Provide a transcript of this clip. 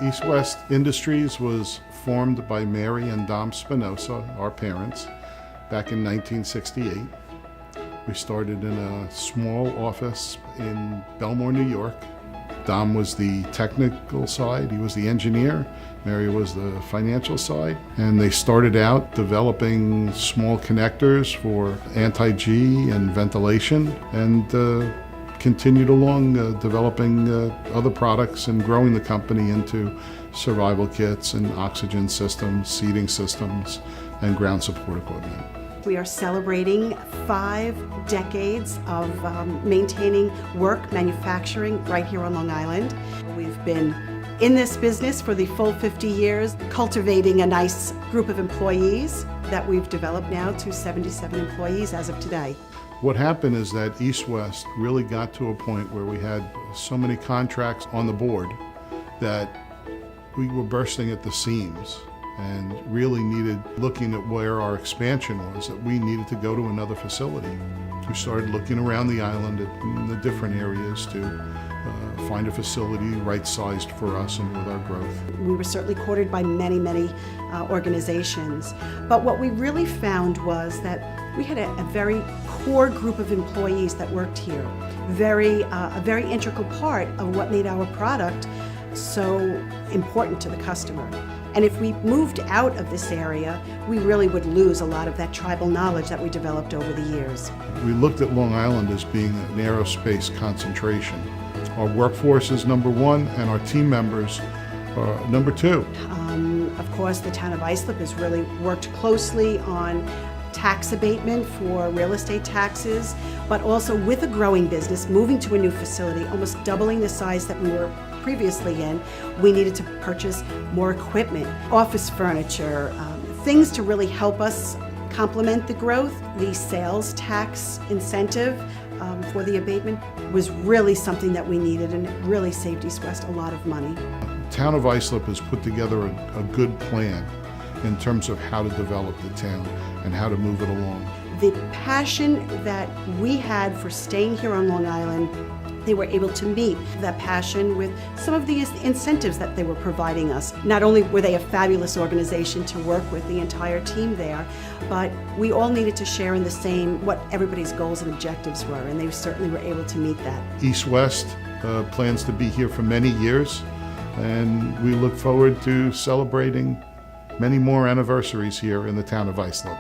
East West Industries was formed by Mary and Dom Spinoza, our parents, back in 1968. We started in a small office in Belmore, New York. Dom was the technical side, he was the engineer. Mary was the financial side. And they started out developing small connectors for anti-G and ventilation, and continued along developing other products and growing the company into survival kits and oxygen systems, seating systems, and ground support equipment. We are celebrating 5 decades of maintaining work, manufacturing right here on Long Island. We've been in this business for the full 50 years, cultivating a nice group of employees that we've developed now to 77 employees as of today. What happened is that East West really got to a point where we had so many contracts on the board that we were bursting at the seams and really needed, looking at where our expansion was, that we needed to go to another facility. We started looking around the island in the different areas to find a facility right-sized for us and with our growth. We were certainly courted by many organizations, but what we really found was that we had a very core group of employees that worked here, a very integral part of what made our product so important to the customer. And if we moved out of this area, we really would lose a lot of that tribal knowledge that we developed over the years. We looked at Long Island as being an aerospace concentration. Our workforce is number one, and our team members are number two. Of course, the Town of Islip has really worked closely on tax abatement for real estate taxes, but also with a growing business, moving to a new facility, almost doubling the size that we were previously in, we needed to purchase more equipment, office furniture, things to really help us complement the growth. The sales tax incentive for the abatement was really something that we needed, and it really saved East West a lot of money. Town of Islip has put together a good plan in terms of how to develop the town and how to move it along. The passion that we had for staying here on Long Island, they were able to meet that passion with some of the incentives that they were providing us. Not only were they a fabulous organization to work with, the entire team there, but we all needed to share in the same, what everybody's goals and objectives were, and they certainly were able to meet that. East West plans to be here for many years, and we look forward to celebrating many more anniversaries here in the Town of Islip.